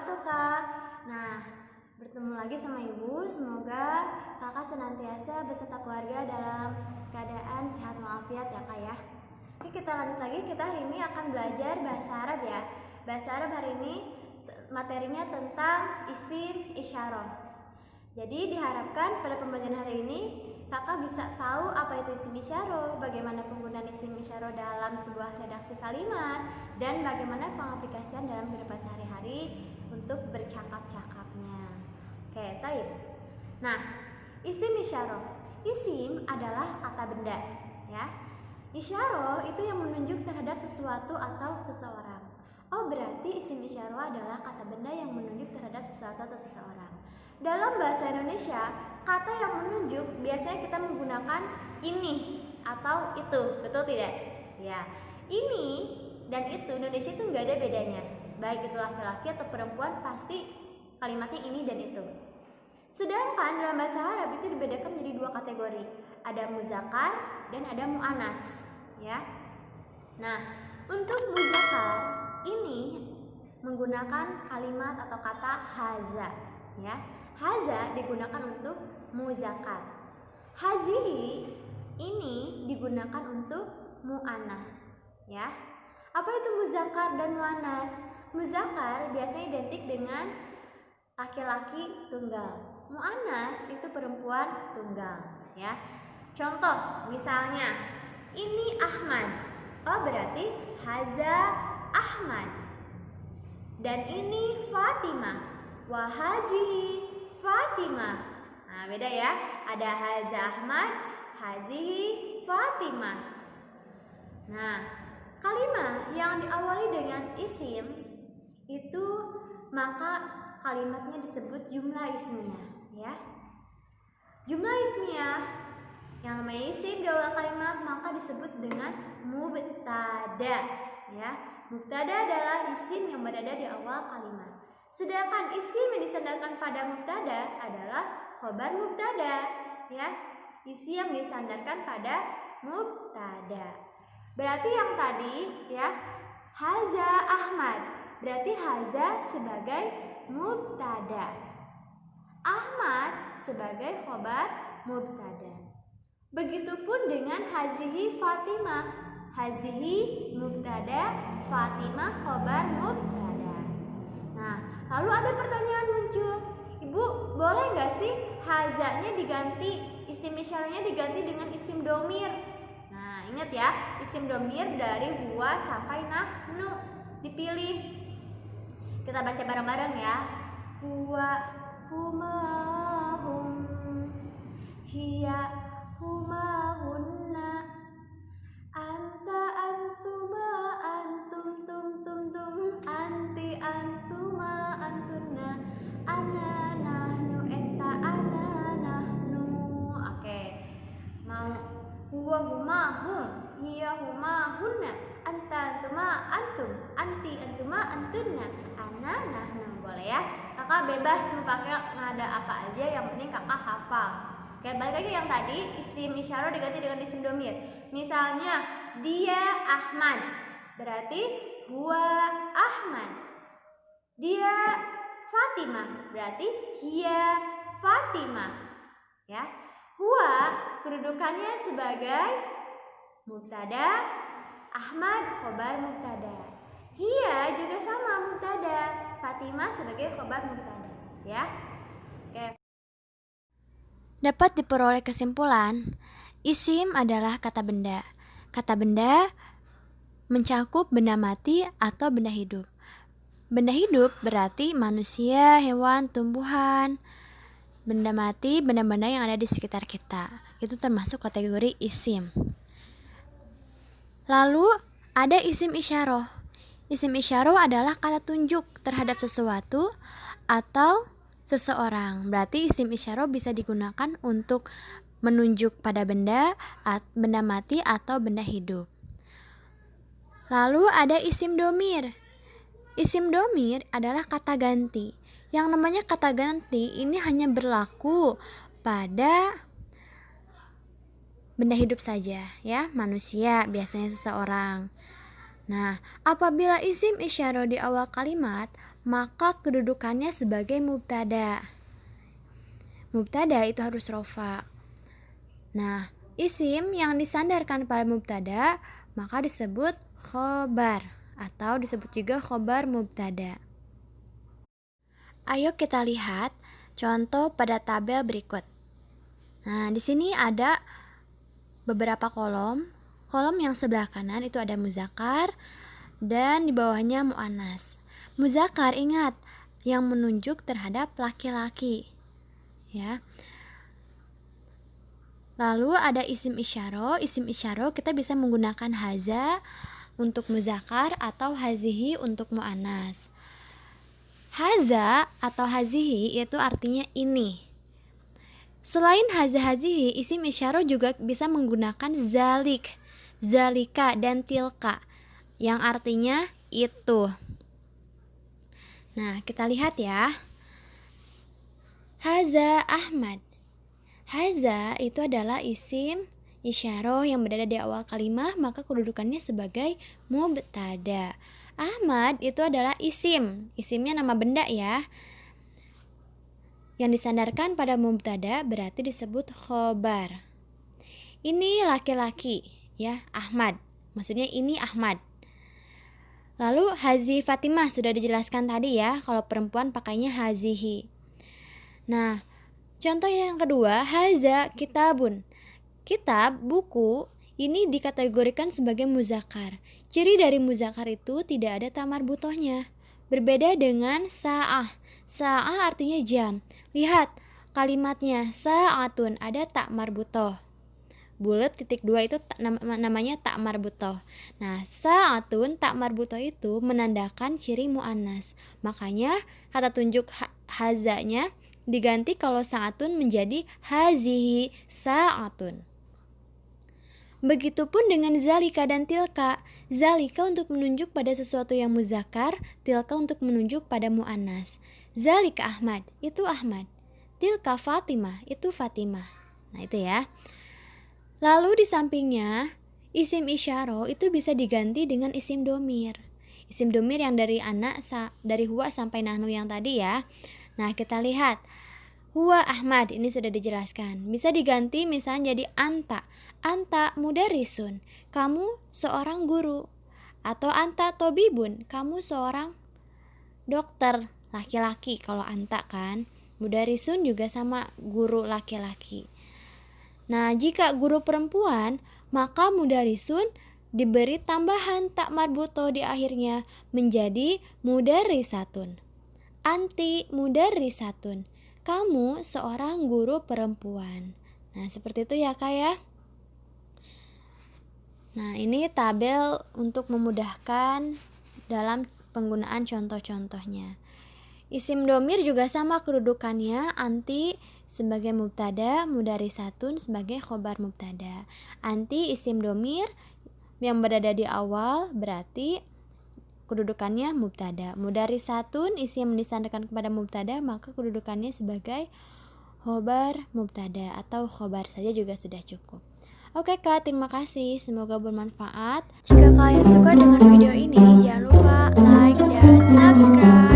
wabarakatuh, Kak. Nah, bertemu lagi sama Ibu. Semoga Kakak senantiasa beserta keluarga dalam keadaan sehat walafiat ya, Kak ya. Oke, kita lanjut lagi. Kita hari ini akan belajar bahasa Arab ya. Bahasa Arab hari ini materinya tentang isim isyarah. Jadi diharapkan pada pembelajaran hari ini Kakak bisa tahu apa itu isim isyarah, bagaimana penggunaan isim isyarah dalam sebuah redaksi kalimat, dan bagaimana pengaplikasian dalam kehidupan sehari-hari untuk bercakap-cakapnya. Oke, taib. Nah, isim isyarah. Isim adalah kata benda, ya. Isyarah itu yang menunjuk terhadap sesuatu atau seseorang. Oh, berarti isim isyarah adalah kata benda yang menunjuk terhadap sesuatu atau seseorang. Dalam bahasa Indonesia, kata yang menunjuk biasanya kita menggunakan ini atau itu, betul tidak? Ya, ini dan itu Indonesia itu nggak ada bedanya. Baik itu laki-laki atau perempuan pasti kalimatnya ini dan itu. Sedangkan dalam bahasa Arab itu dibedakan menjadi dua kategori. Ada muzakkar dan ada muannas, ya. Nah, untuk muzakkar ini menggunakan kalimat atau kata haza, ya. Haza digunakan untuk muzakkar. Hazihi ini digunakan untuk muannas, ya. Apa itu muzakkar dan muannas? Muzakkar biasanya identik dengan laki-laki tunggal. Muannas itu perempuan tunggal, ya. Contoh misalnya, ini Ahmad. Oh, berarti haza Ahmad. Dan ini Fatimah. Wahazihi Fatimah. Nah, beda ya. Ada haza Ahmad, hazihi Fatimah. Nah, kalimat yang diawali dengan isim itu maka kalimatnya disebut jumlah ismiyah, ya. Jumlah ismiyah yang namanya isim di awal kalimat maka disebut dengan mubtada, ya. Mubtada adalah isim yang berada di awal kalimat. Sedangkan isim yang disandarkan pada mubtada adalah khobar mubtada, ya. Isim yang disandarkan pada mubtada. Berarti yang tadi, ya, haza Ahmad. Berarti haza sebagai mubtada, Ahmad sebagai khobar mubtada. Begitupun dengan hazihi Fatimah. Hazihi mubtada, Fatimah khobar mubtada. Nah, lalu ada pertanyaan muncul, Ibu, boleh nggak sih hazanya diganti, isim isyarahnya diganti dengan isim domir? Nah, ingat ya, isim domir dari huwa sampai nahnu dipilih. Kita baca bareng-bareng ya. Huwa, huma, hum, hiya, huma, hunna, anta, antuma, antum, tum, tum, tum, anti, antuma, antunna, ana, nahnu, eta, ana, nahnu. Oke, mau huwa, huma, hum, hiya, huma, hunna, anta, antuma, antum, anti, antuma, antunna, ana, nahnu. Boleh ya. Kakak bebas mau pakai nada apa aja, yang penting kakak hafal. Oke, balik lagi yang tadi, isim isyarah diganti dengan isim domir. Misalnya, dia Ahmad, berarti huwa Ahmad. Dia Fatimah, berarti hiya Fatimah, ya. Huwa kedudukannya sebagai mubtada, Ahmad khobar mubtada. Hiya juga sama mubtada, Fatimah sebagai khobar mubtada, ya. Oke. Dapat diperoleh kesimpulan, isim adalah kata benda. Kata benda mencakup benda mati atau benda hidup. Benda hidup berarti manusia, hewan, tumbuhan. Benda mati, benda-benda yang ada di sekitar kita. Itu termasuk kategori isim. Lalu ada isim isyarah. Isim isyarah adalah kata tunjuk terhadap sesuatu atau seseorang. Berarti isim isyarah bisa digunakan untuk menunjuk pada benda mati atau benda hidup. Lalu ada isim domir. Isim domir adalah kata ganti. Yang namanya kata ganti ini hanya berlaku pada benda hidup saja, ya, manusia biasanya seseorang. Nah, apabila isim isyarah di awal kalimat, maka kedudukannya sebagai mubtada. Mubtada itu harus rofa. Nah, isim yang disandarkan pada mubtada maka disebut khobar atau disebut juga khobar mubtada. Ayo kita lihat contoh pada tabel berikut. Nah, di sini ada beberapa kolom. Kolom yang sebelah kanan itu ada muzakkar dan di bawahnya muannas. Muzakkar ingat yang menunjuk terhadap laki-laki. Ya. Lalu ada isim isyarah. Isim isyarah kita bisa menggunakan haza untuk muzakkar atau hazihi untuk muannas. Haza atau hazihi itu artinya ini. Selain haza hazihi, isim isyarah juga bisa menggunakan zalik, zalika dan tilka yang artinya itu. Nah, kita lihat ya. Haza Ahmad. Haza itu adalah isim isyarah yang berada di awal kalimat, maka kedudukannya sebagai mubtada. Ahmad itu adalah isim. Isimnya nama benda ya. Yang disandarkan pada mubtada berarti disebut khobar. Ini laki-laki ya, Ahmad. Maksudnya ini Ahmad. Lalu hazi Fatimah sudah dijelaskan tadi ya, kalau perempuan pakainya hazihi. Nah, contoh yang kedua, haza kitabun. Kitab, buku, ini dikategorikan sebagai muzakkar. Ciri dari muzakkar itu tidak ada ta marbutohnya. Berbeda dengan sa'ah. Sa'ah artinya jam. Lihat kalimatnya, sa'atun ada ta marbutoh. Bulet titik 2 itu namanya ta marbutoh. Nah, sa'atun ta marbutoh itu menandakan ciri muannas. Makanya kata tunjuk hazanya diganti kalau sa'atun menjadi hazihi sa'atun. Begitupun dengan zalika dan tilka. Zalika untuk menunjuk pada sesuatu yang muzakkar, tilka untuk menunjuk pada muannas. Zalika Ahmad, itu Ahmad. Tilka Fatimah, itu Fatimah. Nah, itu ya. Lalu di sampingnya, isim isyarah itu bisa diganti dengan isim domir. Isim domir yang dari anak, dari huwa sampai nahnu yang tadi ya. Nah, kita lihat. Huwa Ahmad, ini sudah dijelaskan. Bisa diganti misalnya jadi anta. Anta mudarisun, kamu seorang guru. Atau anta tobibun, kamu seorang dokter. Laki-laki kalau anta kan. Mudarisun juga sama guru laki-laki. Nah, jika guru perempuan, maka mudarisun diberi tambahan tak marbuto di akhirnya menjadi mudarisatun. Anti mudarisatun, kamu seorang guru perempuan. Nah, seperti itu ya Kak ya. Nah, ini tabel untuk memudahkan dalam penggunaan contoh-contohnya. Isim domir juga sama kedudukannya, anti sebagai mubtada, mudarisatun sebagai khobar mubtada. Anti isim domir yang berada di awal berarti kedudukannya mubtada. Mudarisatun isim yang disandarkan kepada mubtada maka kedudukannya sebagai khobar mubtada atau khobar saja juga sudah cukup. Oke Kak, terima kasih. Semoga bermanfaat. Jika kalian suka dengan video ini, jangan lupa like dan subscribe.